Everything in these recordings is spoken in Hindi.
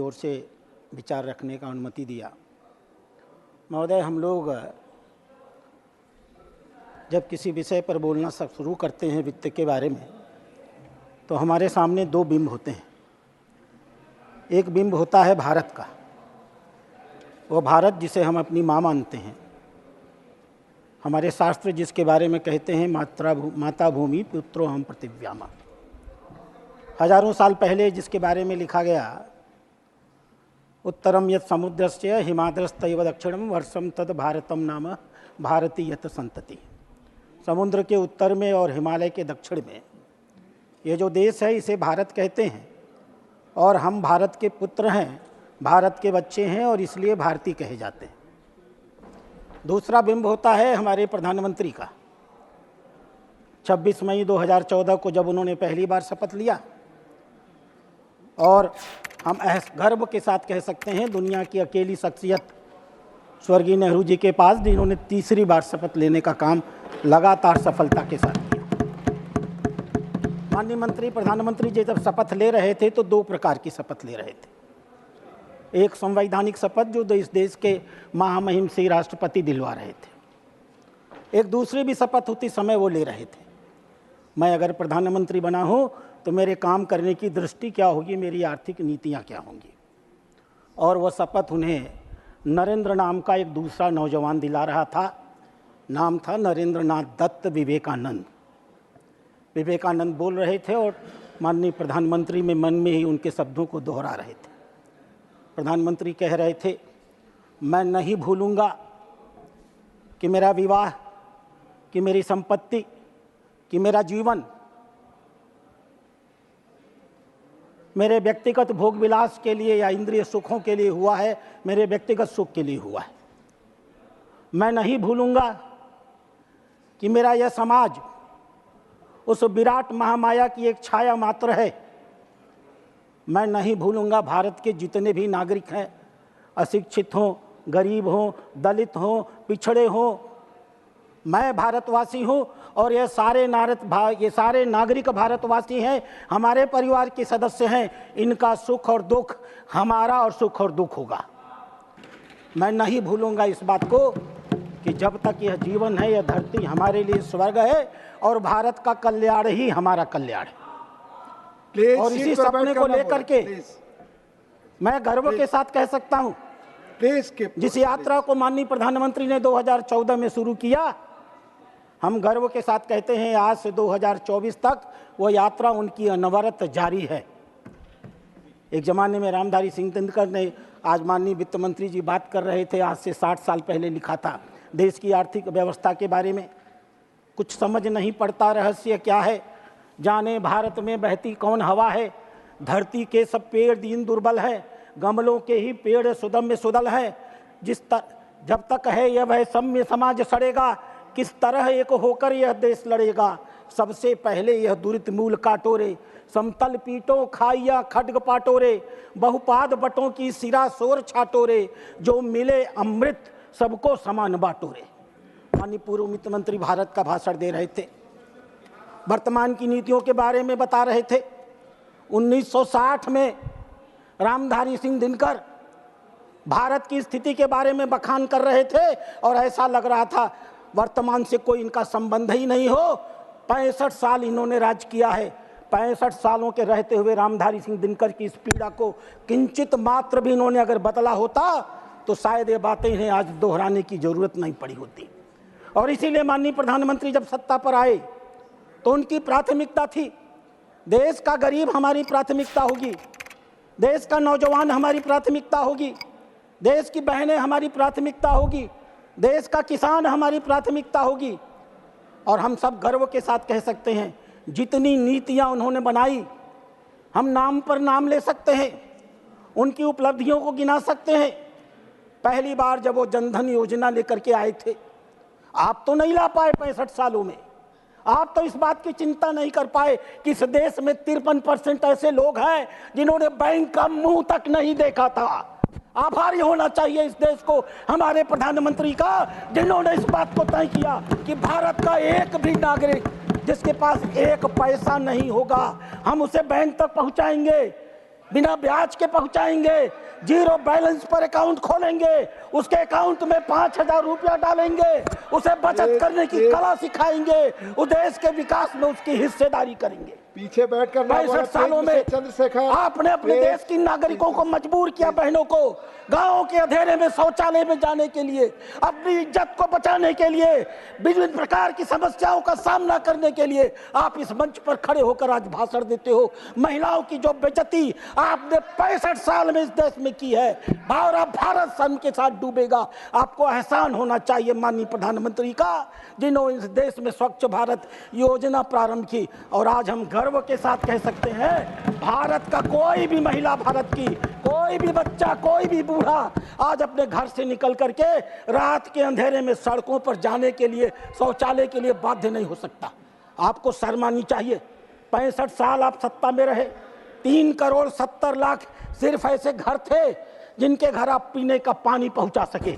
ओर से विचार रखने का अनुमति दिया। महोदय, हम लोग जब किसी विषय पर बोलना शुरू करते हैं वित्त के बारे में, तो हमारे सामने दो बिंब होते हैं। एक बिंब होता है भारत का, वो भारत जिसे हम अपनी माँ मानते हैं। हमारे शास्त्र जिसके बारे में कहते हैं माता भूमि पुत्रो हम पृथिव्यामा। हजारों साल पहले जिसके बारे में लिखा गया, उत्तरम यत् समुद्रस्य हिमाद्रस्तैव दक्षिणम वर्षम तद भारतम नाम भारती यत संतति। समुद्र के उत्तर में और हिमालय के दक्षिण में ये जो देश है इसे भारत कहते हैं, और हम भारत के पुत्र हैं, भारत के बच्चे हैं, और इसलिए भारतीय कहे जाते हैं। दूसरा बिंब होता है हमारे प्रधानमंत्री का। 26 मई 2014 को जब उन्होंने पहली बार शपथ लिया, और हम गर्व के साथ कह सकते हैं दुनिया की अकेली शख्सियत स्वर्गीय नेहरू जी के पास, जिन्होंने तीसरी बार शपथ लेने का काम लगातार सफलता के साथ किया। माननीय मंत्री प्रधानमंत्री जी जब शपथ ले रहे थे तो दो प्रकार की शपथ ले रहे थे। एक संवैधानिक शपथ जो इस देश के महामहिम से राष्ट्रपति दिलवा रहे थे, एक दूसरी भी शपथ उसी समय वो ले रहे थे। मैं अगर प्रधानमंत्री बना हूँ तो मेरे काम करने की दृष्टि क्या होगी, मेरी आर्थिक नीतियाँ क्या होंगी। और वह शपथ उन्हें नरेंद्र नाम का एक दूसरा नौजवान दिला रहा था। नाम था नरेंद्र नाथ दत्त विवेकानंद। विवेकानंद बोल रहे थे और माननीय प्रधानमंत्री में मन में ही उनके शब्दों को दोहरा रहे थे। प्रधानमंत्री कह रहे थे, मैं नहीं भूलूंगा कि मेरा विवाह, कि मेरी संपत्ति, कि मेरा जीवन मेरे व्यक्तिगत भोग विलास के लिए या इंद्रिय सुखों के लिए हुआ है, मेरे व्यक्तिगत सुख के लिए हुआ है। मैं नहीं भूलूंगा कि मेरा यह समाज उस विराट महामाया की एक छाया मात्र है। मैं नहीं भूलूंगा भारत के जितने भी नागरिक हैं, अशिक्षित हों, गरीब हों, दलित हों, पिछड़े हों, मैं भारतवासी हूँ और ये सारे नागरिक भारतवासी हैं, हमारे परिवार के सदस्य हैं। इनका सुख और दुख हमारा और सुख और दुख होगा। मैं नहीं भूलूंगा इस बात को कि जब तक यह जीवन है, यह धरती हमारे लिए स्वर्ग है और भारत का कल्याण ही हमारा कल्याण है। और इसी सपने को लेकर के मैं गर्व के साथ कह सकता हूँ, जिस यात्रा को माननीय प्रधानमंत्री ने 2014 में शुरू किया, हम गर्व के साथ कहते हैं आज से 2024 तक वो यात्रा उनकी अनवरत जारी है। एक ज़माने में रामधारी सिंह दिनकर ने, आज माननीय वित्त मंत्री जी बात कर रहे थे, आज से 60 साल पहले लिखा था देश की आर्थिक व्यवस्था के बारे में। कुछ समझ नहीं पड़ता रहस्य क्या है, जाने भारत में बहती कौन हवा है। धरती के सब पेड़ दीन दुर्बल है, गमलों के ही पेड़ सुदम्य सुदल है। जब तक है यह वह सम्य समाज सड़ेगा, किस तरह एक होकर यह देश लड़ेगा। सबसे पहले यह दुरित मूल काटोरे, समतल पीटों खाइया खड्ग पाटोरे, बहुपाद बटों की सिरा शोर छाटोरे, जो मिले अमृत सबको समान बाटोरे। माननीय पूर्व वित्त मंत्री भारत का भाषण दे रहे थे, वर्तमान की नीतियों के बारे में बता रहे थे। 1960 में रामधारी सिंह दिनकर भारत की स्थिति के बारे में बखान कर रहे थे और ऐसा लग रहा था वर्तमान से कोई इनका संबंध ही नहीं हो। 65 साल इन्होंने राज किया है। 65 सालों के रहते हुए रामधारी सिंह दिनकर की इस पीड़ा को किंचित मात्र भी इन्होंने अगर बदला होता तो शायद ये बातें इन्हें आज दोहराने की जरूरत नहीं पड़ी होती। और इसीलिए माननीय प्रधानमंत्री जब सत्ता पर आए तो उनकी प्राथमिकता थी, देश का गरीब हमारी प्राथमिकता होगी, देश का नौजवान हमारी प्राथमिकता होगी, देश की बहनें हमारी प्राथमिकता होगी, देश का किसान हमारी प्राथमिकता होगी। और हम सब गर्व के साथ कह सकते हैं जितनी नीतियां उन्होंने बनाई, हम नाम पर नाम ले सकते हैं, उनकी उपलब्धियों को गिना सकते हैं। पहली बार जब वो जनधन योजना लेकर के आए थे, आप तो नहीं ला पाए 65 सालों में, आप तो इस बात की चिंता नहीं कर पाए कि इस देश में 53% ऐसे लोग हैं जिन्होंने बैंक का मुंह तक नहीं देखा था। आभारी होना चाहिए इस देश को हमारे प्रधानमंत्री का, जिन्होंने इस बात को तय किया कि भारत का एक भी नागरिक जिसके पास एक पैसा नहीं होगा हम उसे बैंक तक पहुंचाएंगे। बिना ब्याज के पहुंचाएंगे, जीरो बैलेंस पर अकाउंट खोलेंगे, उसके अकाउंट में 5,000 रुपया डालेंगे, उसे बचत करने की कला सिखाएंगे, उस देश के विकास में उसकी हिस्सेदारी करेंगे। पीछे बैठकर 65 सालों में चंद्रशेखर आपने अपने देश की नागरिकों को मजबूर किया, बहनों को गांवों के अंधेरे में शौचालय में जाने के लिए, अपनी इज्जत को बचाने के लिए, विभिन्न प्रकार की समस्याओं का सामना करने के लिए आप इस मंच पर खड़े होकर आज भाषण देते हो। महिलाओं की जो बेइज्जती आपने 65 साल में इस देश में की है, भारत सन के साथ डूबेगा। आपको एहसान होना चाहिए माननीय प्रधानमंत्री का, जिन्होंने इस देश में स्वच्छ भारत योजना प्रारंभ की। और आज हम गर्व के साथ कह सकते हैं, भारत का कोई भी महिला, भारत की कोई भी बच्चा, कोई भी बूढ़ा आज अपने घर से निकल करके रात के अंधेरे में सड़कों पर जाने के लिए, शौचालय के लिए बाध्य नहीं हो सकता। आपको शर्म आनी चाहिए। 65 साल आप सत्ता में रहे, 3,70,00,000 सिर्फ ऐसे घर थे जिनके घर आप पीने का पानी पहुंचा सके।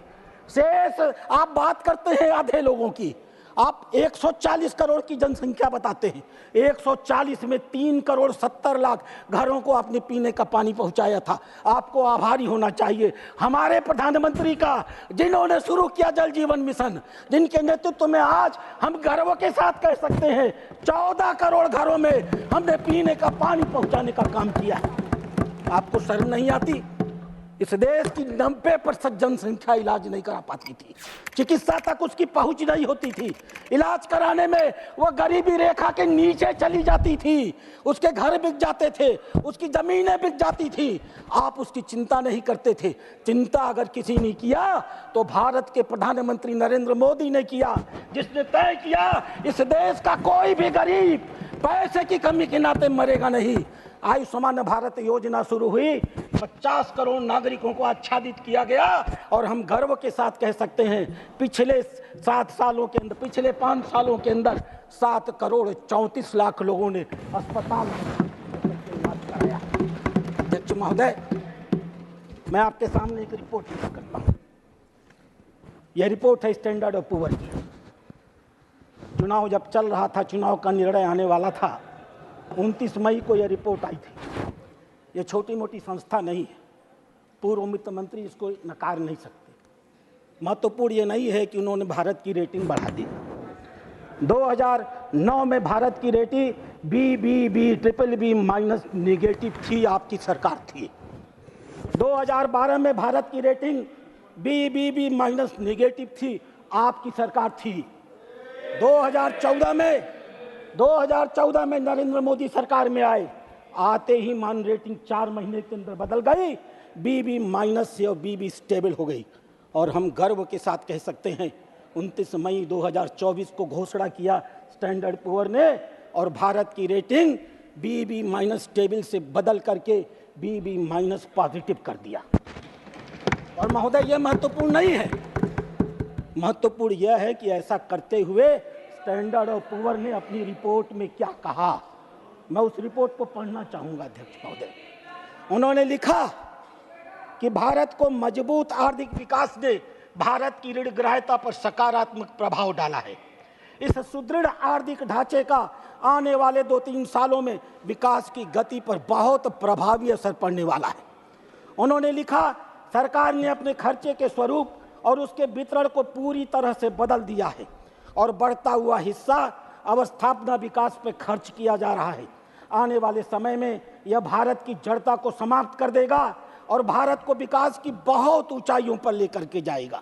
शेष आप बात करते हैं आधे लोगों की, आप 140 करोड़ की जनसंख्या बताते हैं, 140 में 3,70,00,000 घरों को आपने पीने का पानी पहुंचाया था। आपको आभारी होना चाहिए हमारे प्रधानमंत्री का, जिन्होंने शुरू किया जल जीवन मिशन, जिनके नेतृत्व में आज हम गर्व के साथ कह सकते हैं 14 करोड़ घरों में हमने पीने का पानी पहुंचाने का काम किया है। आपको शर्म नहीं आती? इस देश की 90% जनसंख्या इलाज नहीं करा पाती थी, चिकित्सा तक उसकी पहुंच नहीं होती थी, इलाज कराने में वो गरीबी रेखा के नीचे चली जाती थी, उसके घर बिक जाते थे, उसकी जमीनें बिक जाती थी। आप उसकी चिंता नहीं करते थे। चिंता अगर किसी ने किया तो भारत के प्रधानमंत्री नरेंद्र मोदी ने किया, जिसने तय किया इस देश का कोई भी गरीब पैसे की कमी के नाते मरेगा नहीं। आयुष्मान भारत योजना शुरू हुई, 50 करोड़ नागरिकों को आच्छादित किया गया और हम गर्व के साथ कह सकते हैं पिछले 7 सालों के अंदर, पिछले 5 सालों के अंदर 7 करोड़ 34 लाख लोगों ने अस्पताल में इलाज कराया। अध्यक्ष महोदय, मैं आपके सामने एक रिपोर्ट पेश करता हूँ। यह रिपोर्ट है स्टैंडर्ड ऑफ पुअर की। चुनाव जब चल रहा था, चुनाव का निर्णय आने वाला था, 29 मई को यह रिपोर्ट आई थी। ये छोटी मोटी संस्था नहीं है, पूर्व वित्त मंत्री इसको नकार नहीं सकते। महत्वपूर्ण ये नहीं है कि उन्होंने भारत की रेटिंग बढ़ा दी। 2009 में भारत की रेटिंग BBB माइनस नेगेटिव थी, आपकी सरकार थी। 2012 में भारत की रेटिंग BBB माइनस नेगेटिव थी, आपकी सरकार थी। 2014 में नरेंद्र मोदी सरकार में आए, आते ही मान रेटिंग 4 महीने के अंदर बदल गई, BB माइनस से और BB स्टेबल हो गई। और हम गर्व के साथ कह सकते हैं 29 मई 2024 को घोषणा किया स्टैंडर्ड पुअर ने, और भारत की रेटिंग BB माइनस स्टेबल से बदल करके BB माइनस पॉजिटिव कर दिया। और महोदय, यह महत्वपूर्ण नहीं है, महत्वपूर्ण यह है कि ऐसा करते हुए स्टैंडर्ड ऑफ पुअर ने अपनी रिपोर्ट में क्या कहा, मैं उस रिपोर्ट को पढ़ना चाहूंगा अध्यक्ष महोदय। उन्होंने लिखा कि भारत को मजबूत आर्थिक विकास ने भारत की ऋण ग्राह्यता पर सकारात्मक प्रभाव डाला है। इस सुदृढ़ आर्थिक ढांचे का आने वाले 2-3 सालों में विकास की गति पर बहुत प्रभावी असर पड़ने वाला है। उन्होंने लिखा, सरकार ने अपने खर्चे के स्वरूप और उसके वितरण को पूरी तरह से बदल दिया है और बढ़ता हुआ हिस्सा अवस्थापना विकास पर खर्च किया जा रहा है। आने वाले समय में यह भारत की जड़ता को समाप्त कर देगा और भारत को विकास की बहुत ऊंचाइयों पर लेकर के जाएगा।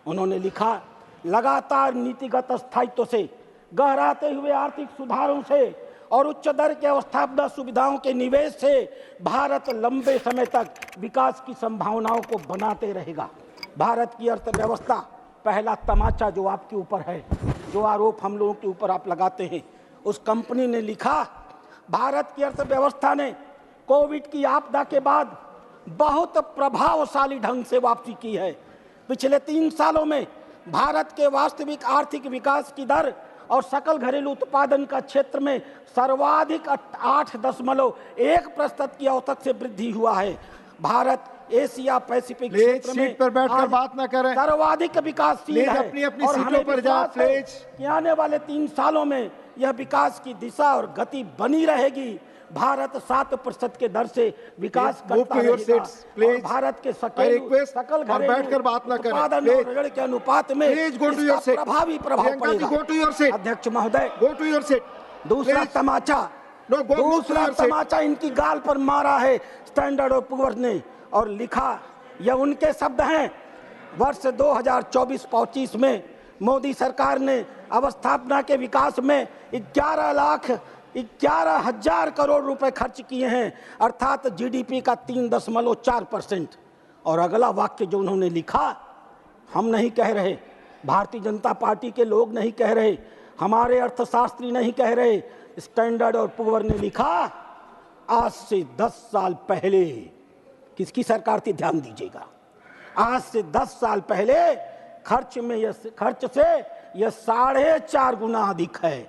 उन्होंने लिखा, लगातार नीतिगत स्थायित्व से, गहराते हुए आर्थिक सुधारों से और उच्च दर के अवस्थापना सुविधाओं के निवेश से भारत लंबे समय तक विकास की संभावनाओं को बनाते रहेगा। भारत की अर्थव्यवस्था, पहला तमाचा जो आपके ऊपर है, जो आरोप हम लोगों के ऊपर आप लगाते हैं, उस कंपनी ने लिखा, भारत की अर्थव्यवस्था ने कोविड की आपदा के बाद बहुत प्रभावशाली ढंग से वापसी की है। पिछले 3 सालों में भारत के वास्तविक आर्थिक विकास की दर और सकल घरेलू उत्पादन का क्षेत्र में सर्वाधिक 8.1% की औसत से वृद्धि हुआ है। भारत एशिया पैसिफिक क्षेत्र में सीट पर बैठकर बात न करें, सर्वाधिक विकासशील है। अपनी सीटों पर जाएं प्लीज। आने वाले 3 सालों में यह विकास की दिशा और गति बनी रहेगी भारत 7% के दर से विकास Please move करता to your रहेगा। seats, please. और भारत के I request सकल और बैठकर बात ना करें। उत्पादन Please. और ऋण के अनुपात में Please go to इसका your seat. प्रभावी प्रभाव प्रियंका जी, पड़ेगा। go to your seat. अध्यक्ष महोदय, Go to your seat. दूसरा Please. Tamasha No, go move to दूसरा your seat. तमाचा इनकी गाल पर मारा है स्टैंडर्ड और पुअर ने, और लिखा, यह उनके शब्द हैं, वर्ष 2024-25 में मोदी सरकार ने अवस्थापना के विकास में 11,11,000 करोड़ रुपए खर्च किए हैं, अर्थात जीडीपी का 3.4%। और अगला वाक्य जो उन्होंने लिखा, हम नहीं कह रहे, भारतीय जनता पार्टी के लोग नहीं कह रहे, हमारे अर्थशास्त्री नहीं कह रहे, स्टैंडर्ड और पुअर ने लिखा, आज से 10 साल पहले, किसकी सरकार थी ध्यान दीजिएगा, आज से 10 साल पहले खर्च से यह 4.5 गुना अधिक है,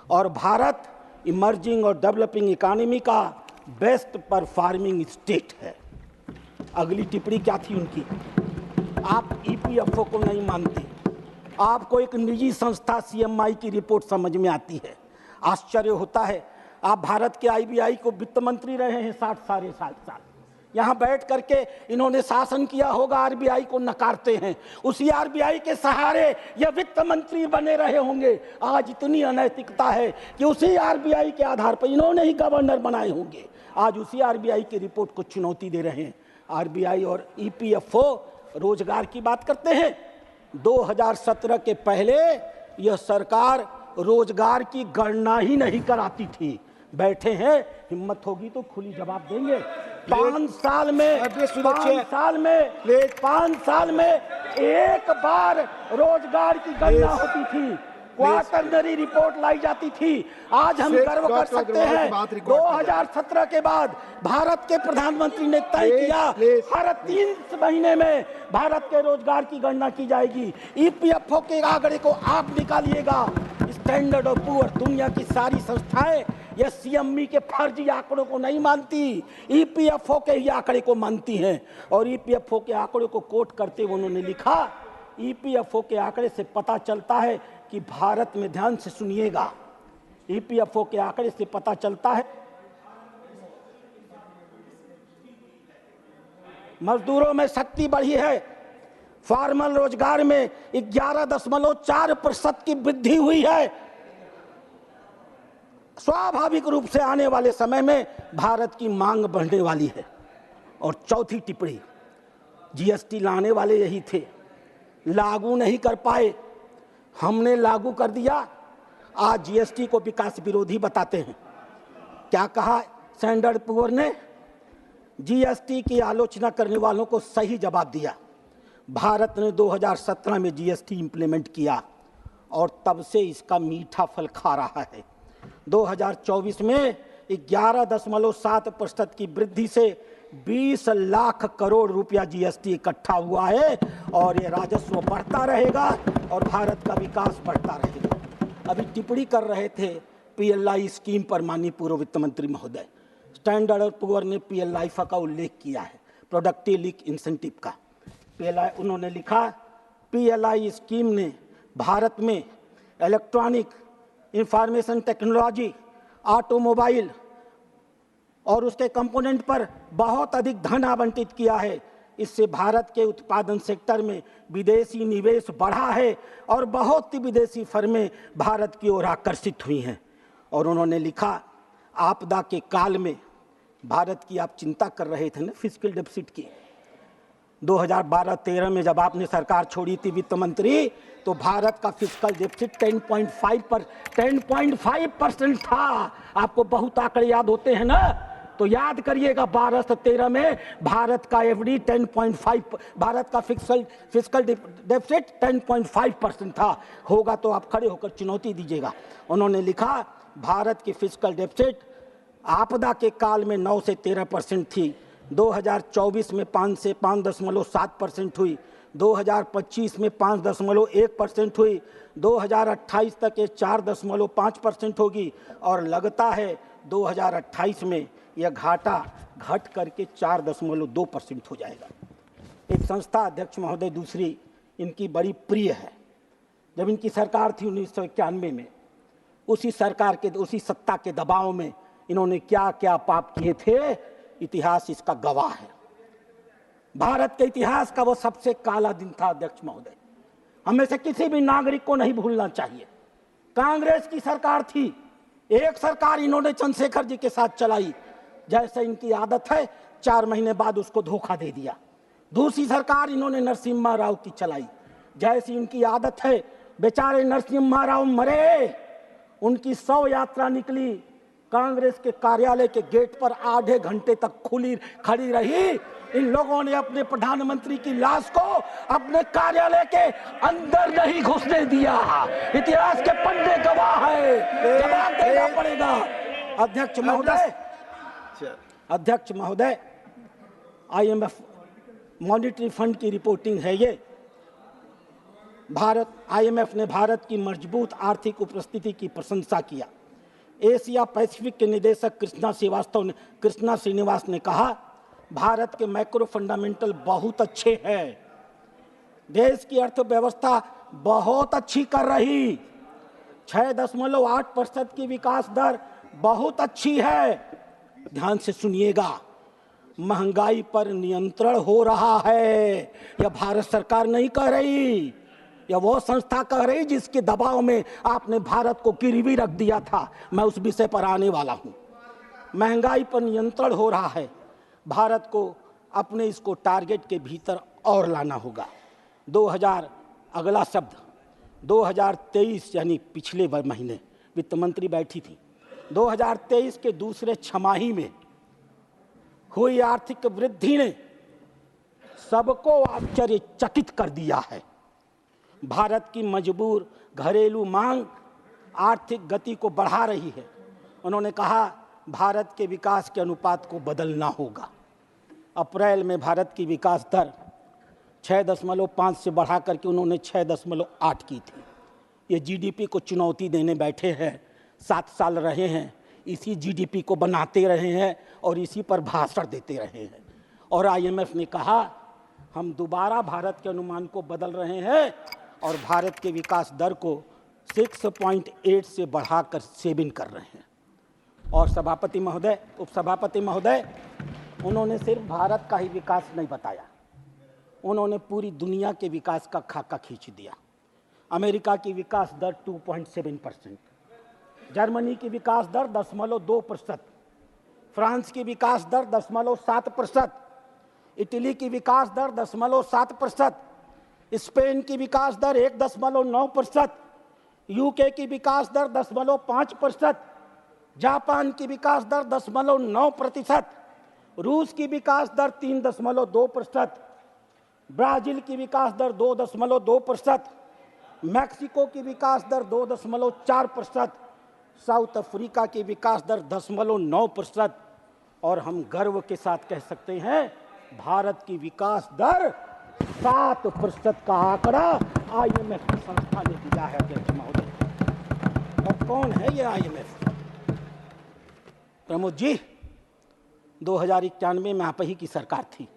और भारत इमर्जिंग और डेवलपिंग इकोनॉमी का बेस्ट परफॉर्मिंग स्टेट है। अगली टिप्पणी क्या थी उनकी, आप ईपीएफओ को नहीं मानते, आपको एक निजी संस्था सीएमआई की रिपोर्ट समझ में आती है। आश्चर्य होता है, आप भारत के आईबीआई को वित्त मंत्री रहे हैं 60 साल, यहाँ बैठ करके इन्होंने शासन किया होगा, आरबीआई को नकारते हैं, उसी आरबीआई के सहारे ये वित्त मंत्री बने रहे होंगे। आज इतनी अनैतिकता है कि उसी आरबीआई के आधार पर इन्होंने ही गवर्नर बनाए होंगे, आज उसी आरबीआई की रिपोर्ट को चुनौती दे रहे हैं। आरबीआई और ईपीएफओ रोजगार की बात करते हैं, 2017 के पहले यह सरकार रोजगार की गणना ही नहीं कराती थी। बैठे हैं, हिम्मत होगी तो खुली जवाब देंगे। 5 साल में एक बार रोजगार की गणना होती थी, क्वार्टरली रिपोर्ट लाई जाती थी। आज हम गर्व कर सकते हैं, 2017 के बाद भारत के प्रधानमंत्री ने तय किया हर 3 महीने में भारत के रोजगार की गणना की जाएगी। ईपीएफओ के आंकड़े को आप निकालिएगा, स्टैंडर्ड और पुअर, दुनिया की सारी संस्थाएं ये सीएमई के फर्जी आंकड़ों को नहीं मानती, ईपीएफओ के ही आंकड़े को मानती हैं। और ईपीएफओ के आंकड़े को कोट करते हुए उन्होंने लिखा, ईपीएफओ के आंकड़े से पता चलता है कि भारत में, ध्यान से सुनिएगा, ईपीएफओ के आंकड़े से पता चलता है मजदूरों में शक्ति बढ़ी है, फॉर्मल रोजगार में 11.4% की वृद्धि हुई है। स्वाभाविक रूप से आने वाले समय में भारत की मांग बढ़ने वाली है। और चौथी टिप्पणी, जीएसटी लाने वाले यही थे, लागू नहीं कर पाए, हमने लागू कर दिया। आज जीएसटी को विकास विरोधी बताते हैं। क्या कहा स्टैंडर्ड पुअर ने, जीएसटी की आलोचना करने वालों को सही जवाब दिया। भारत ने 2017 में जीएसटी इंप्लीमेंट किया और तब से इसका मीठा फल खा रहा है। 2024 में 11.7% की वृद्धि से 20 लाख करोड़ रुपया जीएसटी इकट्ठा हुआ है, और ये राजस्व बढ़ता रहेगा और भारत का विकास बढ़ता रहेगा। अभी टिप्पणी कर रहे थे पीएलआई स्कीम पर माननीय पूर्व वित्त मंत्री महोदय, स्टैंडर्ड और पुअर ने पीएलआई का उल्लेख किया है, प्रोडक्टिव लिंक इंसेंटिव का। पीएलआई, उन्होंने लिखा, पीएलआई स्कीम ने भारत में इलेक्ट्रॉनिक इंफॉर्मेशन टेक्नोलॉजी, ऑटोमोबाइल और उसके कंपोनेंट पर बहुत अधिक धन आवंटित किया है। इससे भारत के उत्पादन सेक्टर में विदेशी निवेश बढ़ा है और बहुत सी विदेशी फर्में भारत की ओर आकर्षित हुई हैं। और उन्होंने लिखा, आपदा के काल में भारत की आप चिंता कर रहे थे ना फिस्कल डेफिसिट की, 2012-13 में जब आपने सरकार छोड़ी थी वित्त मंत्री, तो भारत का फिस्कल डेफिसिट 10.5% था। आपको बहुत आंकड़े याद होते हैं ना, तो याद करिएगा, 12 से 13 में भारत का एफडी 10.5, भारत का फिस्कल डेफिसिट 10.5% था। होगा तो आप खड़े होकर चुनौती दीजिएगा। उन्होंने लिखा, भारत की फिस्कल डेफिसिट आपदा के काल में 9 से 13% थी, 2024 में 5 से 5.7% हुई, 2025 में 5.1% हुई, 2028 तक ये 4.5% होगी, और लगता है 2028 में यह घाटा घट करके 4.2% हो जाएगा। एक संस्था अध्यक्ष महोदय दूसरी इनकी बड़ी प्रिय है, जब इनकी सरकार थी 1991 में, उसी सरकार के, उसी सत्ता के दबाव में इन्होंने क्या क्या पाप किए थे, इतिहास इसका गवाह है। भारत के इतिहास का वो सबसे काला दिन था अध्यक्ष महोदय, हमें से किसी भी नागरिक को नहीं भूलना चाहिए। कांग्रेस की सरकार थी, एक सरकार इन्होंने चंद्रशेखर जी के साथ चलाई, जैसे इनकी आदत है 4 महीने बाद उसको धोखा दे दिया। दूसरी सरकार इन्होंने नरसिम्हा राव की चलाई, जैसी इनकी आदत है बेचारे नरसिम्हा राव मरे, उनकी 100 यात्रा निकली, कांग्रेस के कार्यालय के गेट पर आधे घंटे तक खड़ी रही। इन लोगों ने अपने प्रधानमंत्री की लाश को अपने कार्यालय के अंदर नहीं घुसने दिया। इतिहास के पन्ने गवाह है, जवाब देना पड़ेगा। अध्यक्ष महोदय, IMF मॉनिटरी फंड की रिपोर्टिंग है ये। IMF ने भारत की मजबूत आर्थिक उपस्थिति की प्रशंसा किया। एशिया पैसिफिक के निदेशक कृष्णा श्रीनिवास ने कहा, भारत के मैक्रो फंडामेंटल बहुत अच्छे हैं, देश की अर्थव्यवस्था बहुत अच्छी कर रही, 6.8% की विकास दर बहुत अच्छी है। ध्यान से सुनिएगा, महंगाई पर नियंत्रण हो रहा है। यह भारत सरकार नहीं कह रही, यह वो संस्था कह रही जिसके दबाव में आपने भारत को गिरवी रख दिया था। मैं उस विषय पर आने वाला हूं। महंगाई पर नियंत्रण हो रहा है, भारत को अपने इसको टारगेट के भीतर और लाना होगा। 2023 यानी पिछले महीने वित्त मंत्री बैठी थी, 2023 के दूसरे छमाही में हुई आर्थिक वृद्धि ने सबको आश्चर्यचकित कर दिया है। भारत की मजबूर घरेलू मांग आर्थिक गति को बढ़ा रही है। उन्होंने कहा, भारत के विकास के अनुपात को बदलना होगा। अप्रैल में भारत की विकास दर 6.5 से बढ़ा करके उन्होंने 6.8 की थी। ये GDP को चुनौती देने बैठे हैं, 7 साल रहे हैं, इसी GDP को बनाते रहे हैं और इसी पर भाषण देते रहे हैं। और IMF ने कहा, हम दोबारा भारत के अनुमान को बदल रहे हैं और भारत के विकास दर को 6.8 से बढ़ाकर 7 कर रहे हैं। और सभापति महोदय, उपसभापति महोदय, उन्होंने सिर्फ भारत का ही विकास नहीं बताया, उन्होंने पूरी दुनिया के विकास का खाका खींच दिया। अमेरिका की विकास दर 2.7%, जर्मनी की विकास दर 10.2%, फ्रांस की विकास दर 10.7%, इटली की विकास दर 10.7%, स्पेन की विकास दर 1.9%, UK की विकास दर 10.5%, जापान की विकास दर 10.9%, रूस की विकास दर 3.2%, ब्राजील की विकास दर 2.2%, मैक्सिको की विकास दर 2.4%, साउथ अफ्रीका की विकास दर 10.9%। और हम गर्व के साथ कह सकते हैं, भारत की विकास दर 7% का आंकड़ा IMF की संस्था ने दिया है अध्यक्ष महोदय। और कौन है ये IMF? प्रमोद जी, 2091 में आप ही की सरकार थी,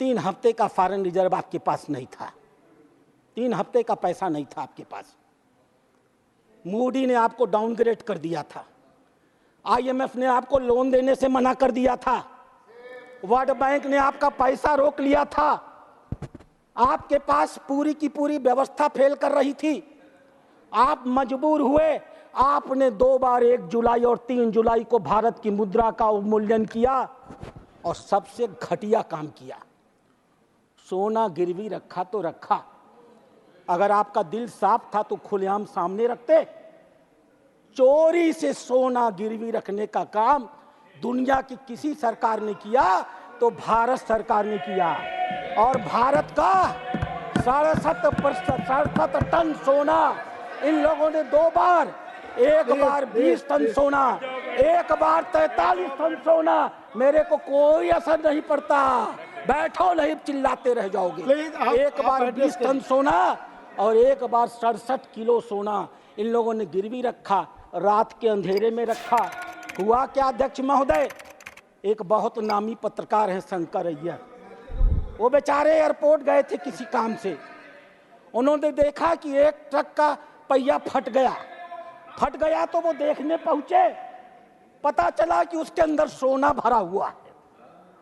3 हफ्ते का फॉरेन रिजर्व आपके पास नहीं था, 3 हफ्ते का पैसा नहीं था आपके पास। मूडी ने आपको डाउनग्रेड कर दिया था, IMF ने आपको लोन देने से मना कर दिया था, वर्ल्ड बैंक ने आपका पैसा रोक लिया था, आपके पास पूरी की पूरी व्यवस्था फेल कर रही थी। आप मजबूर हुए, आपने 2 बार 1 जुलाई और 3 जुलाई को भारत की मुद्रा का अवमूल्यन किया और सबसे घटिया काम किया, सोना गिरवी रखा तो रखा। अगर आपका दिल साफ था तो खुलेआम सामने रखते। चोरी से सोना गिरवी रखने का काम दुनिया की किसी सरकार ने किया तो भारत सरकार ने किया। और भारत का 67 टन सोना इन लोगों ने 2 बार, एक बार 20 टन सोना, एक बार 43 टन सोना। मेरे को कोई असर नहीं पड़ता, बैठो नहीं चिल्लाते रह जाओगे। एक बार 20 टन सोना और एक बार 67 किलो सोना इन लोगों ने गिरवी रखा, रात के अंधेरे में रखा। हुआ क्या अध्यक्ष महोदय, एक बहुत नामी पत्रकार हैं शंकर अय्यर, वो बेचारे एयरपोर्ट गए थे किसी काम से, उन्होंने देखा कि एक ट्रक का पहिया फट गया फट गया तो वो देखने पहुंचे, पता चला कि उसके अंदर सोना भरा हुआ है।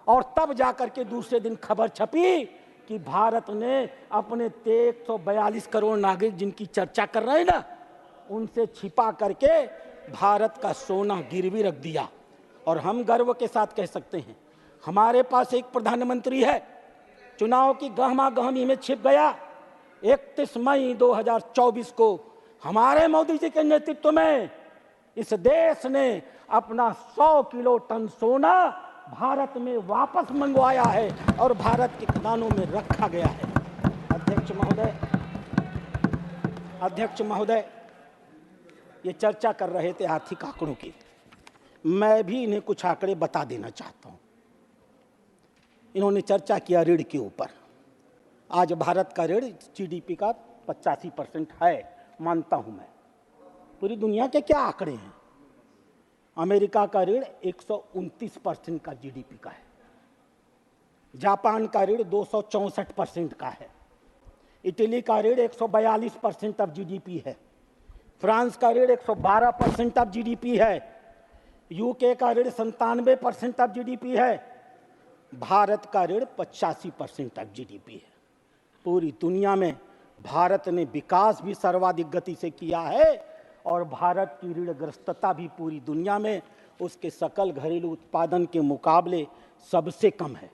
और तब जाकर के दूसरे दिन खबर छपी कि भारत ने अपने 142 करोड़ नागरिक जिनकी चर्चा कर रहे हैं ना, उनसे छिपा करके भारत का सोना गिरवी रख दिया। और हम गर्व के साथ कह सकते हैं हमारे पास एक प्रधानमंत्री है, चुनाव की गहमा गहमी में छिप गया। 31 मई 2024 को हमारे मोदी जी के नेतृत्व में इस देश ने अपना 100 किलो टन सोना भारत में वापस मंगवाया है और भारत के खजानों में रखा गया है। अध्यक्ष महोदय, ये चर्चा कर रहे थे आर्थिक आंकड़ों की। मैं भी इन्हें कुछ आंकड़े बता देना चाहता हूं। इन्होंने चर्चा किया ऋण के ऊपर। आज भारत का ऋण जीडीपी का 85% है, मानता हूं मैं। पूरी दुनिया के क्या आंकड़े हैं? अमेरिका का ऋण 129% का जीडीपी का है, जापान का ऋण 264% का है, इटली का ऋण 142% ऑफ जीडीपी है, फ्रांस का ऋण 112% ऑफ जीडीपी है, यूके का ऋण 97% ऑफ जीडीपी है, भारत का ऋण 85% ऑफ जीडीपी है। पूरी दुनिया में भारत ने विकास भी सर्वाधिक गति से किया है और भारत की ऋणग्रस्तता भी पूरी दुनिया में उसके सकल घरेलू उत्पादन के मुकाबले सबसे कम है।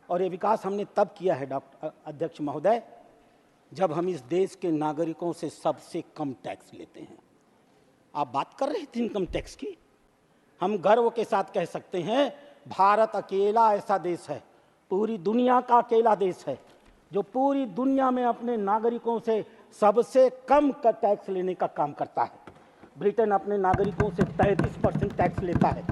और ये विकास हमने तब किया है अध्यक्ष महोदय, जब हम इस देश के नागरिकों से सबसे कम टैक्स लेते हैं। आप बात कर रहे थे इनकम टैक्स की। हम गर्व के साथ कह सकते हैं भारत अकेला ऐसा देश है, पूरी दुनिया का अकेला देश है, जो पूरी दुनिया में अपने नागरिकों से सबसे कम का टैक्स लेने का काम करता है। ब्रिटेन अपने नागरिकों से 33% टैक्स लेता है,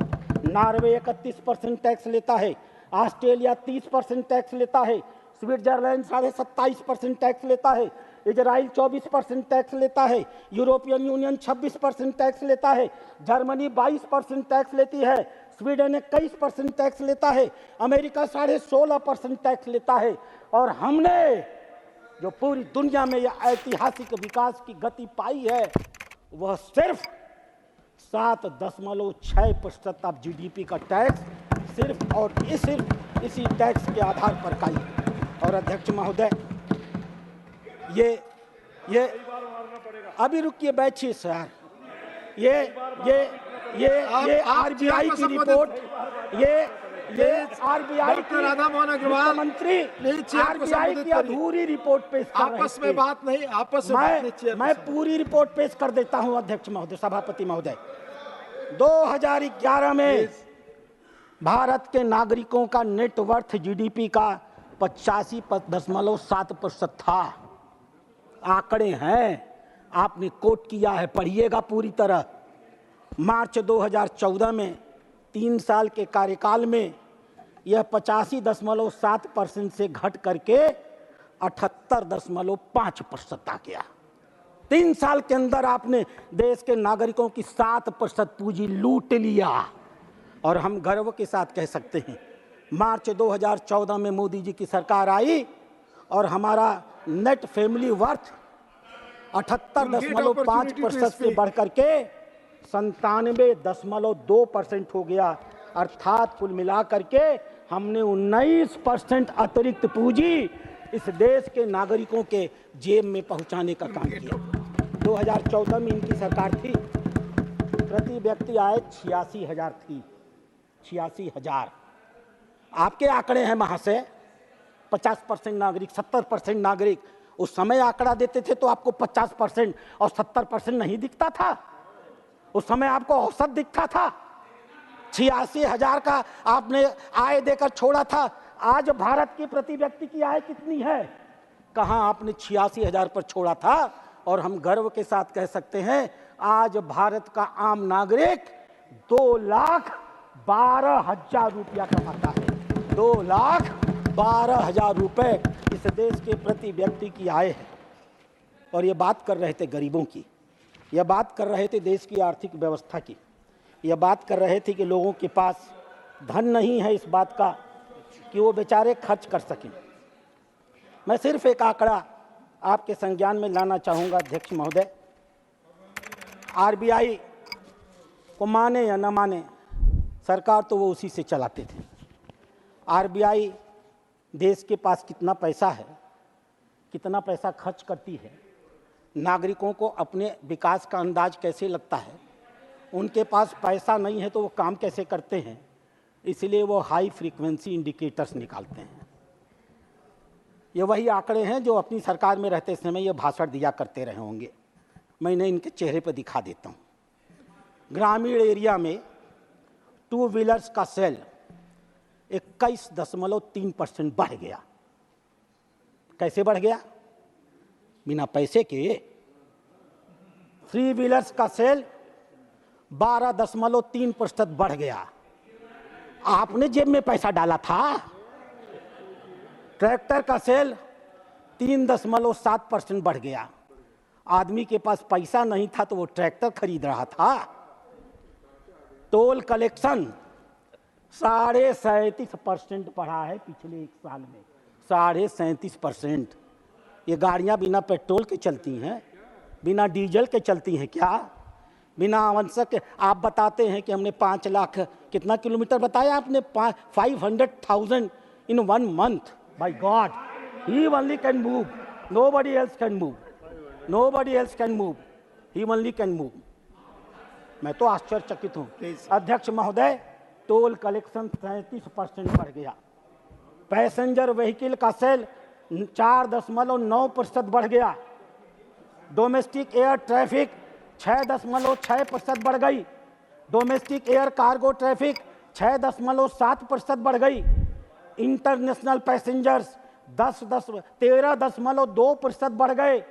नॉर्वे 31% टैक्स लेता है, ऑस्ट्रेलिया 30% टैक्स लेता है, स्विट्जरलैंड 27.5% टैक्स लेता है, इजराइल 24% टैक्स लेता है, यूरोपियन यूनियन 26% टैक्स लेता है, जर्मनी 22% टैक्स लेती है, स्वीडन 21% टैक्स लेता है, अमेरिका 16.5% टैक्स लेता है। और हमने जो पूरी दुनिया में यह ऐतिहासिक विकास की गति पाई है वह सिर्फ 7.6% ऑफ जीडीपी का टैक्स सिर्फ और सिर्फ इसी टैक्स के आधार पर का ही। और अध्यक्ष महोदय, ये अभी रुकिए, बैठिए सर। ये आरबीआई की रिपोर्ट, ये आरबीआई की मंत्री आरबीआई की अधूरी रिपोर्ट पेश कर रहे थे। आपस में बात नहीं, मैं पूरी रिपोर्ट पेश कर देता हूं अध्यक्ष महोदय, सभापति महोदय। 2011 में भारत के नागरिकों का नेटवर्थ जीडीपी का 85.7% था। आंकड़े हैं, आपने कोट किया है, पढ़िएगा पूरी तरह। मार्च 2014 में 3 साल के कार्यकाल में यह 85.7% से घट करके 78.5% आ गया। 3 साल के अंदर आपने देश के नागरिकों की 7% पूंजी लूट लिया। और हम गर्व के साथ कह सकते हैं मार्च 2014 में मोदी जी की सरकार आई और हमारा नेट फैमिली वर्थ 78.5% से बढ़कर के 97.2% हो गया। अर्थात कुल मिलाकर के हमने 19% अतिरिक्त पूंजी इस देश के नागरिकों के जेब में पहुंचाने का काम किया। 2014 में इनकी सरकार थी, प्रति व्यक्ति आय 86,000 थी, 86,000। आपके आंकड़े हैं महाशय, 50% नागरिक, 70% नागरिक। उस समय आंकड़ा देते थे तो आपको 50% और 70% नहीं दिखता था। उस समय आपको औसत दिखता था। 86,000 का आपने आय देकर छोड़ा था। आज भारत की प्रति व्यक्ति की आय कितनी है? कहां आपने 86,000 पर छोड़ा था। और हम गर्व के साथ कह सकते हैं आज भारत का आम नागरिक 2,12,000 रुपया कमाता है। 2,12,000 रुपए इस देश के प्रति व्यक्ति की आय है। और ये बात कर रहे थे गरीबों की, यह बात कर रहे थे देश की आर्थिक व्यवस्था की, यह बात कर रहे थे कि लोगों के पास धन नहीं है इस बात का कि वो बेचारे खर्च कर सकें। मैं सिर्फ एक आंकड़ा आपके संज्ञान में लाना चाहूँगा अध्यक्ष महोदय। आरबीआई को माने या न माने, सरकार तो वो उसी से चलाते थे। आरबीआई देश के पास कितना पैसा है, कितना पैसा खर्च करती है, नागरिकों को अपने विकास का अंदाज कैसे लगता है, उनके पास पैसा नहीं है तो वो काम कैसे करते हैं, इसलिए वो हाई फ्रीक्वेंसी इंडिकेटर्स निकालते हैं। ये वही आंकड़े हैं जो अपनी सरकार में रहते समय ये भाषण दिया करते रहे होंगे। मैं इन्हें इनके चेहरे पर दिखा देता हूँ। ग्रामीण एरिया में टू व्हीलर्स का सेल 21.3% बढ़ गया। कैसे बढ़ गया? बिना पैसे के। थ्री व्हीलर्स का सेल 12.3% बढ़ गया। आपने जेब में पैसा डाला था। ट्रैक्टर का सेल 3.7% बढ़ गया। आदमी के पास पैसा नहीं था तो वो ट्रैक्टर खरीद रहा था। टोल कलेक्शन 37.5% बढ़ा है पिछले एक साल में। 37.5%। ये गाड़ियां बिना पेट्रोल के चलती हैं, बिना डीजल के चलती हैं क्या? बिना आवश्यक के। आप बताते हैं कि हमने 5 लाख कितना किलोमीटर बताया आपने? 500,000 in 1 month। By God, he only can move, nobody else can move, nobody else can move, he only can move. मैं तो आश्चर्यचकित हूँ। अध्यक्ष महोदय, टोल कलेक्शन 37% बढ़ गया। पैसेंजर व्हीकल का सेल 4.9% बढ़ गया। डोमेस्टिक एयर ट्रैफिक 6.6% बढ़ गई। डोमेस्टिक एयर कार्गो ट्रैफिक 6.7% बढ़ गई। इंटरनेशनल पैसेंजर्स 13.2% बढ़ गए।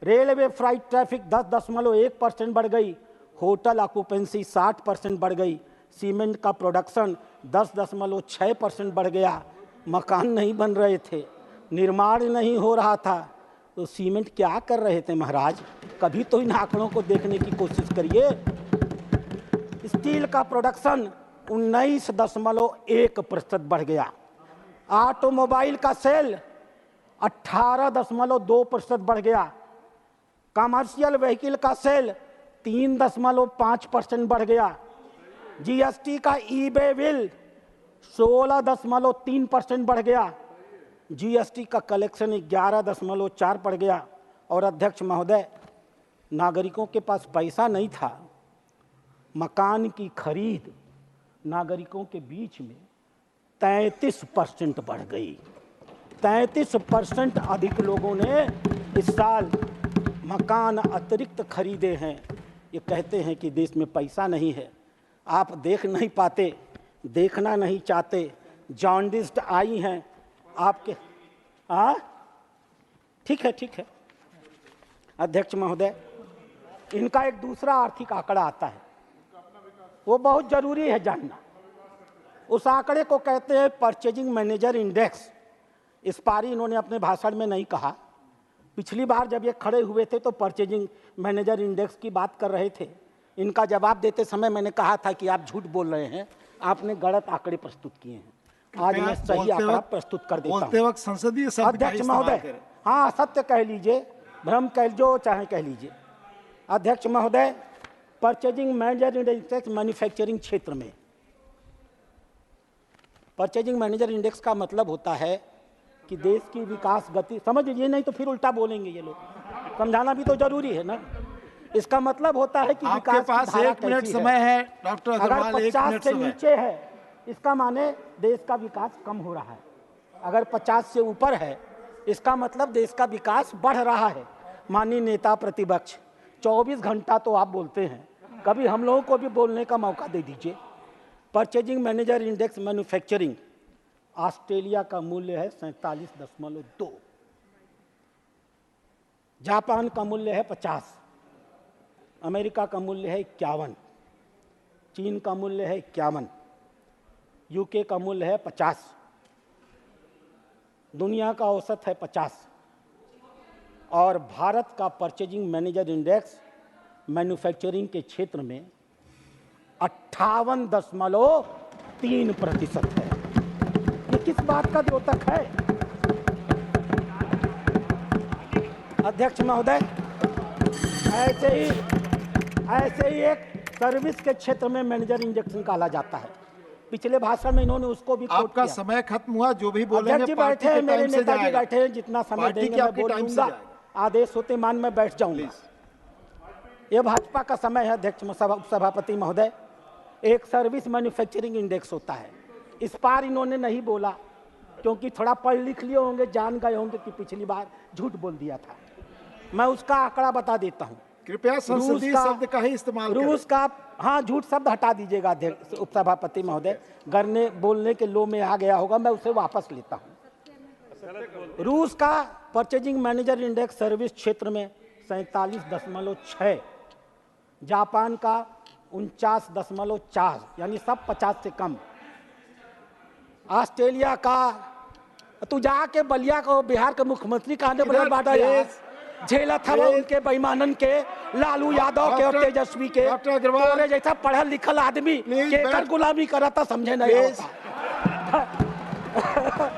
रेलवे फ्लाइट ट्रैफिक 10.1% बढ़ गई। होटल ऑक्यूपेंसी 60% बढ़ गई। सीमेंट का प्रोडक्शन 10.6% बढ़ गया। मकान नहीं बन रहे थे, निर्माण नहीं हो रहा था, तो सीमेंट क्या कर रहे थे महाराज? कभी तो इन आंकड़ों को देखने की कोशिश करिए। स्टील का प्रोडक्शन 19.1% बढ़ गया। ऑटोमोबाइल का सेल 18.2% बढ़ गया। कमर्शियल व्हीकल का सेल 3.5% बढ़ गया। जीएसटी का ई-वे बिल 16.3% बढ़ गया। जीएसटी का कलेक्शन 11.4 बढ़ गया। और अध्यक्ष महोदय, नागरिकों के पास पैसा नहीं था। मकान की खरीद नागरिकों के बीच में 33% बढ़ गई। 33% अधिक लोगों ने इस साल मकान अतिरिक्त खरीदे हैं। ये कहते हैं कि देश में पैसा नहीं है। आप देख नहीं पाते, देखना नहीं चाहते। जॉन्डिस्ड आई हैं आपके। ठीक है, ठीक है। अध्यक्ष महोदय, इनका एक दूसरा आर्थिक आंकड़ा आता है, वो बहुत जरूरी है जानना। उस आंकड़े को कहते हैं परचेजिंग मैनेजर इंडेक्स। इस पारी इन्होंने अपने भाषण में नहीं कहा। पिछली बार जब ये खड़े हुए थे तो परचेजिंग मैनेजर इंडेक्स की बात कर रहे थे। इनका जवाब देते समय मैंने कहा था कि आप झूठ बोल रहे हैं, आपने गलत आंकड़े प्रस्तुत किए हैं। आज मैं सही आंकड़ा प्रस्तुत कर देता हूं। संसदीय अध्यक्ष महोदय, हाँ, सत्य कह लीजिए, भ्रम कह जो चाहे कह लीजिए। अध्यक्ष महोदय, परचेजिंग मैनेजर इंडेक्स मैन्युफैक्चरिंग क्षेत्र में, परचेजिंग मैनेजर इंडेक्स का मतलब होता है कि देश की विकास गति, समझ लीजिए, नहीं तो फिर उल्टा बोलेंगे ये लोग, समझाना भी तो जरूरी है ना। इसका मतलब होता है कि आपके पास 1 मिनट समय है डॉक्टर अग्रवाल, अगर 50 से नीचे है इसका माने देश का विकास कम हो रहा है। अगर 50 से ऊपर है इसका मतलब देश का विकास बढ़ रहा है। माननीय नेता प्रतिपक्ष, 24 घंटा तो आप बोलते हैं, कभी हम लोगों को भी बोलने का मौका दे दीजिए। Purchasing manager index manufacturing, Australia का मूल्य है 47.2, जापान का मूल्य है 50, अमेरिका का मूल्य है 51, चीन का मूल्य है 51, यूके का मूल्य है 50, दुनिया का औसत है 50, और भारत का परचेजिंग मैनेजर इंडेक्स मैन्युफैक्चरिंग के क्षेत्र में 58.3% है। ये किस बात का द्योतक है? अध्यक्ष महोदय, ऐसे ही एक सर्विस के क्षेत्र में मैनेजर इंडेक्स निकाला जाता है। पिछले भाषण में इन्होंने उसको भी कोट आपका किया। समय खत्म हुआ, जो भी बोलेंगे जी पार्टी बैठे हैं, के मेरे टाइम से नेताजी जाएगा। बैठे हैं, जितना समय पार्टी देंगे की मैं आपकी बोल टाइम से दूंगा। जाएगा। आदेश होते मान मैं बैठ जाऊंगा। ये भाजपा का समय है अध्यक्ष सभापति महोदय। एक सर्विस मैन्युफैक्चरिंग इंडेक्स होता है, इस बार इन्होंने नहीं बोला क्योंकि थोड़ा पढ़ लिख लिए होंगे, जान गए होंगे कि पिछली बार झूठ बोल दिया था। मैं उसका आंकड़ा बता देता हूं। कृपया संसदीय शब्द का ही इस्तेमाल करें। रूस का, हाँ, झूठ शब्द हटा दीजिएगा अध्यक्ष उपसभापति महोदय, गरने बोलने के लो में आ गया होगा, मैं उसे वापस लेता हूं। रूस का परचेजिंग मैनेजर इंडेक्स सर्विस क्षेत्र में 47.6, जापान का 49.4, यानी सब 50 से कम। ऑस्ट्रेलिया का, तू जाके बलिया को बिहार के मुख्यमंत्री का बांटा झेला था वो उनके बेईमानन के, लालू यादव के और तेजस्वी के। तोरे जैसा पढ़ल लिखल आदमी केकर गुलामी करा था, समझे नहीं होता।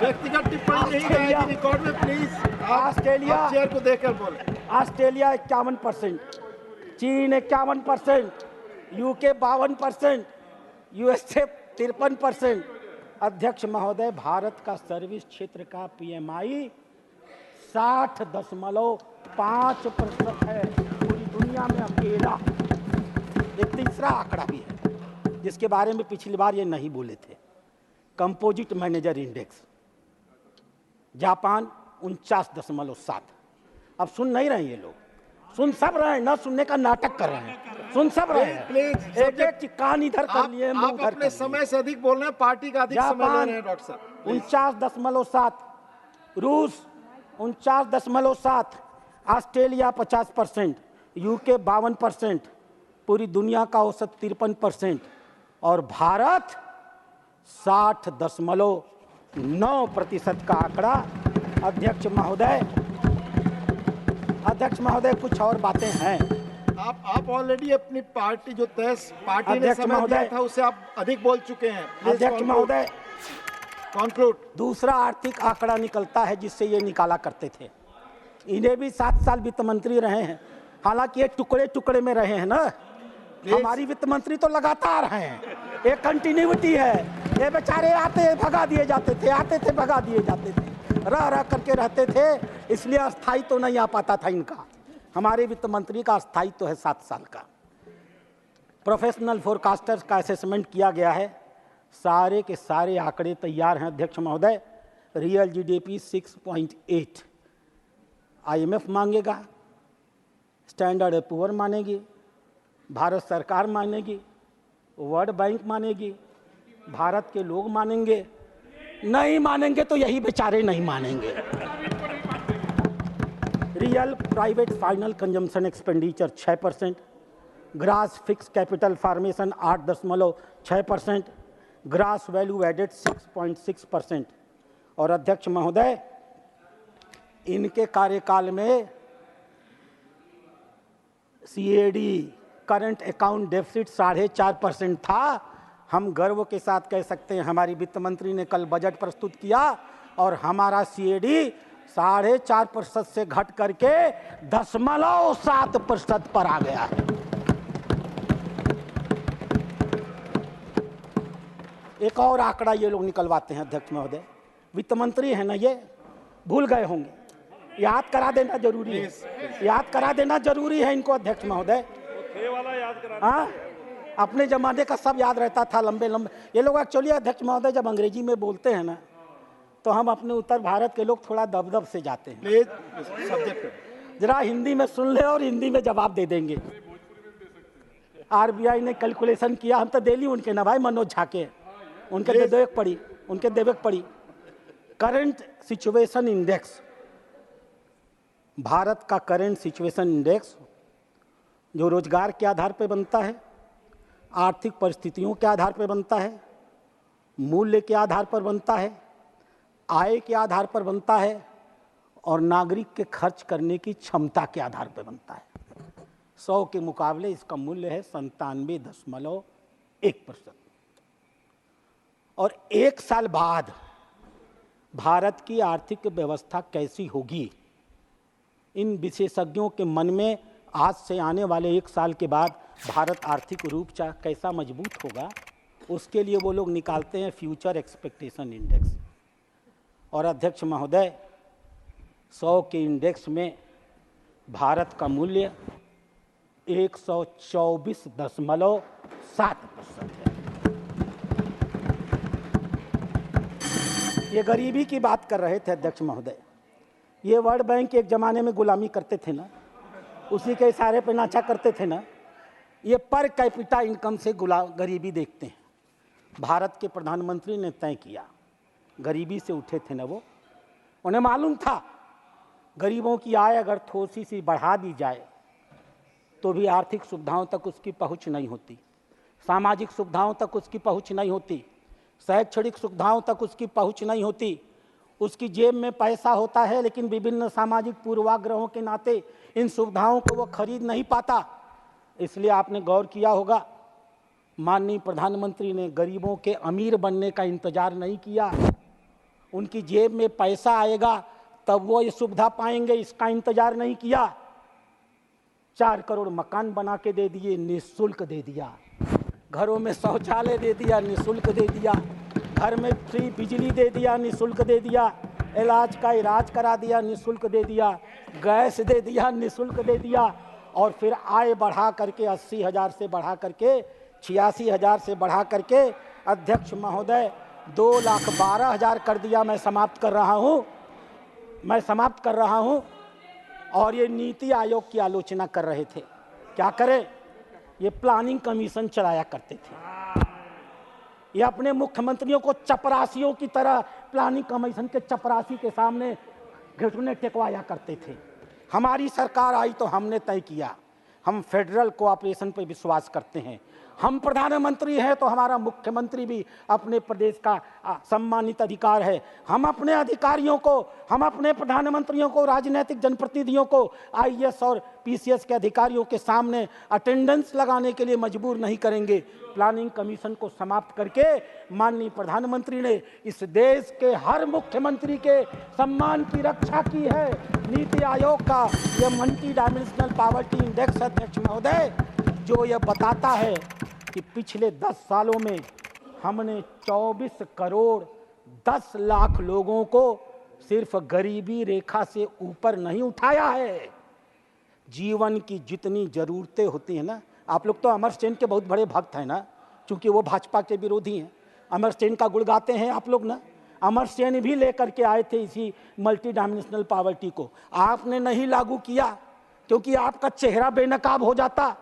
व्यक्तिगत टिप्पणी नहीं जाएगी रिकॉर्ड में, प्लीज। ऑस्ट्रेलिया चेयर को देखकर बोले। ऑस्ट्रेलिया 51%, चीन 51%, यूके 52%, यूएसए 53%। अध्यक्ष महोदय, भारत का सर्विस क्षेत्र का पीएमआई 60.5% है, पूरी दुनिया में अकेला। एक तीसरा आंकड़ा भी है जिसके बारे में पिछली बार ये नहीं बोले थे, कंपोजिट मैनेजर इंडेक्स। जापान 49.7। अब सुन नहीं रहे ये लोग, सुन सब रहे हैं, ना सुनने का नाटक कर रहे हैं, सुन सब रहे हैं। एक एक कान इधर कर लिए, आप अपने समय से अधिक बोल रहे हैं, पार्टी का अधिक समय ले रहे हैं डॉक्टर साहब। 49.7, रूस 49.7, ऑस्ट्रेलिया 50%, यूके 52%, पूरी दुनिया का औसत 53%, और भारत 60.9% का आंकड़ा। अध्यक्ष महोदय कुछ और बातें हैं। आप ऑलरेडी अपनी पार्टी जो तय पार्टी ने समय दिया था उससे आप अधिक बोल चुके हैं। अध्यक्ष महोदय, कॉन्क्लूड। दूसरा आर्थिक आंकड़ा निकलता है जिससे ये निकाला करते थे। इन्हें भी 7 साल वित्त मंत्री रहे हैं, हालांकि ये टुकड़े टुकड़े में रहे हैं ना। हमारी वित्त मंत्री तो लगातार हैं, एक कंटिन्यूटी है। ये बेचारे आते भगा दिए जाते थे, आते थे भगा दिए जाते थे, रह रह करके रहते थे, इसलिए अस्थायी तो नहीं आ पाता था इनका। हमारे वित्त मंत्री का अस्थायी तो है 7 साल का। प्रोफेशनल फोरकास्टर्स का असेसमेंट किया गया है, सारे के सारे आंकड़े तैयार हैं अध्यक्ष महोदय। रियल जीडीपी 6.8, आईएमएफ मांगेगा, स्टैंडर्ड एंड पुअर मानेगी, भारत सरकार मानेगी, वर्ल्ड बैंक मानेगी, भारत के लोग मानेंगे। नहीं मानेंगे तो यही बेचारे नहीं मानेंगे। Real private final consumption expenditure 6%, gross fix capital formation 8.6%, gross value added 6.6%। और अध्यक्ष महोदय, इनके कार्यकाल में सीएडी करंट अकाउंट डेफिसिट 4.5% था। हम गर्व के साथ कह सकते हैं हमारी वित्त मंत्री ने कल बजट प्रस्तुत किया और हमारा सीएडी 4.5% से घट करके 0.7% पर आ गया है। एक और आंकड़ा ये लोग निकलवाते हैं अध्यक्ष महोदय, वित्त मंत्री है ना, ये भूल गए होंगे, याद करा देना जरूरी है, याद करा देना जरूरी है इनको अध्यक्ष महोदय। हाँ, अपने जमाने का सब याद रहता था, लंबे लंबे। ये लोग एक्चुअली अध्यक्ष महोदय जब अंग्रेजी में बोलते हैं ना, तो हम अपने उत्तर भारत के लोग थोड़ा दबदब से जाते हैं। जरा हिंदी में सुन ले और हिंदी में जवाब दे देंगे। आरबीआई ने कैलकुलेशन किया, हम तो दिल्ली उनके ना भाई मनोज झा के, उनके देवेक पड़ी करंट सिचुएशन इंडेक्स। भारत का करंट सिचुएशन इंडेक्स जो रोजगार के आधार पर बनता है, आर्थिक परिस्थितियों के आधार पर बनता है, मूल्य के आधार पर बनता है, आय के आधार पर बनता है, और नागरिक के खर्च करने की क्षमता के आधार पर बनता है। 100 के मुकाबले इसका मूल्य है 97.1%। और 1 साल बाद भारत की आर्थिक व्यवस्था कैसी होगी, इन विशेषज्ञों के मन में आज से आने वाले 1 साल के बाद भारत आर्थिक रूप से कैसा मजबूत होगा, उसके लिए वो लोग निकालते हैं फ्यूचर एक्सपेक्टेशन इंडेक्स। और अध्यक्ष महोदय, 100 के इंडेक्स में भारत का मूल्य 124.7% है। ये गरीबी की बात कर रहे थे अध्यक्ष महोदय। ये वर्ल्ड बैंक एक ज़माने में गुलामी करते थे ना, उसी के इशारे पे नाचा करते थे ना। ये पर कैपिटा इनकम से गरीबी देखते हैं। भारत के प्रधानमंत्री ने तय किया, गरीबी से उठे थे ना वो, उन्हें मालूम था गरीबों की आय अगर थोड़ी सी बढ़ा दी जाए तो भी आर्थिक सुविधाओं तक उसकी पहुंच नहीं होती, सामाजिक सुविधाओं तक उसकी पहुंच नहीं होती, शैक्षणिक सुविधाओं तक उसकी पहुंच नहीं होती। उसकी जेब में पैसा होता है लेकिन विभिन्न सामाजिक पूर्वाग्रहों के नाते इन सुविधाओं को वो खरीद नहीं पाता। इसलिए आपने गौर किया होगा, माननीय प्रधानमंत्री ने गरीबों के अमीर बनने का इंतजार नहीं किया। उनकी जेब में पैसा आएगा तब वो ये सुविधा पाएंगे, इसका इंतजार नहीं किया। 4 करोड़ मकान बना के दे दिए, निःशुल्क दे दिया। घरों में शौचालय दे दिया, निःशुल्क दे दिया। घर में फ्री बिजली दे दिया, निःशुल्क दे दिया। इलाज का इलाज करा दिया, निःशुल्क दे दिया। गैस दे दिया, निःशुल्क दे दिया। और फिर आय बढ़ा करके 80,000 से बढ़ा करके 86,000 से बढ़ा करके अध्यक्ष महोदय 2,12,000 कर दिया। मैं समाप्त कर रहा हूँ। और ये नीति आयोग की आलोचना कर रहे थे। क्या करें, ये प्लानिंग कमीशन चलाया करते थे। ये अपने मुख्यमंत्रियों को चपरासियों की तरह प्लानिंग कमीशन के चपरासी के सामने घुटने टेकवाया करते थे। हमारी सरकार आई तो हमने तय किया, हम फेडरल कोऑपरेशन पर विश्वास करते हैं। हम प्रधानमंत्री हैं तो हमारा मुख्यमंत्री भी अपने प्रदेश का सम्मानित अधिकार है। हम अपने अधिकारियों को, हम अपने प्रधानमंत्रियों को, राजनीतिक जनप्रतिनिधियों को आईएएस और पीसीएस के अधिकारियों के सामने अटेंडेंस लगाने के लिए मजबूर नहीं करेंगे। प्लानिंग कमीशन को समाप्त करके माननीय प्रधानमंत्री ने इस देश के हर मुख्यमंत्री के सम्मान की रक्षा की है। नीति आयोग का यह मल्टी डायमेंशनल पॉवर्टी इंडेक्स अध्यक्ष महोदय जो यह बताता है कि पिछले 10 सालों में हमने 24 करोड़ 10 लाख लोगों को सिर्फ गरीबी रेखा से ऊपर नहीं उठाया है। जीवन की जितनी ज़रूरतें होती हैं ना, आप लोग तो अमरस्टैन के बहुत बड़े भक्त हैं ना, क्योंकि वो भाजपा के विरोधी हैं। अमरस्टैन का गुण गाते हैं आप लोग ना। अमरस्टैन भी लेकर के आए थे इसी मल्टी डायमेंशनल पॉवर्टी को। आपने नहीं लागू किया क्योंकि आपका चेहरा बेनकाब हो जाता।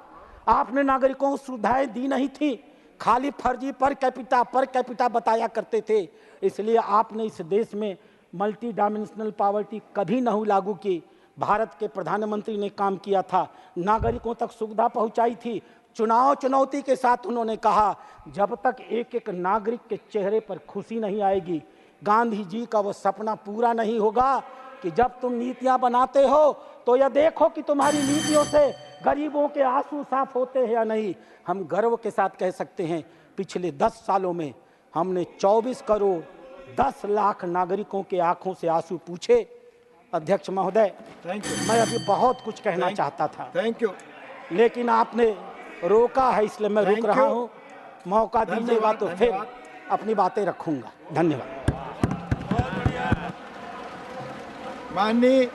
आपने नागरिकों को सुविधाएं दी नहीं थी, खाली फर्जी पर कैपिटा बताया करते थे। इसलिए आपने इस देश में मल्टी डायमेंशनल पॉवर्टी कभी नहीं लागू की। भारत के प्रधानमंत्री ने काम किया था, नागरिकों तक सुविधा पहुंचाई थी। चुनौती के साथ उन्होंने कहा, जब तक एक एक नागरिक के चेहरे पर खुशी नहीं आएगी, गांधी जी का वो सपना पूरा नहीं होगा कि जब तुम नीतियां बनाते हो तो यह देखो कि तुम्हारी नीतियों से गरीबों के आंसू साफ होते हैं या नहीं। हम गर्व के साथ कह सकते हैं, पिछले 10 सालों में हमने 24 करोड़ 10 लाख नागरिकों के आंखों से आंसू पूछे। अध्यक्ष महोदय, मैं अभी बहुत कुछ कहना चाहता था, लेकिन आपने रोका है, इसलिए मैं रुक रहा हूँ। मौका दीजिएगा तो फिर अपनी बातें रखूंगा। धन्यवाद। माननीय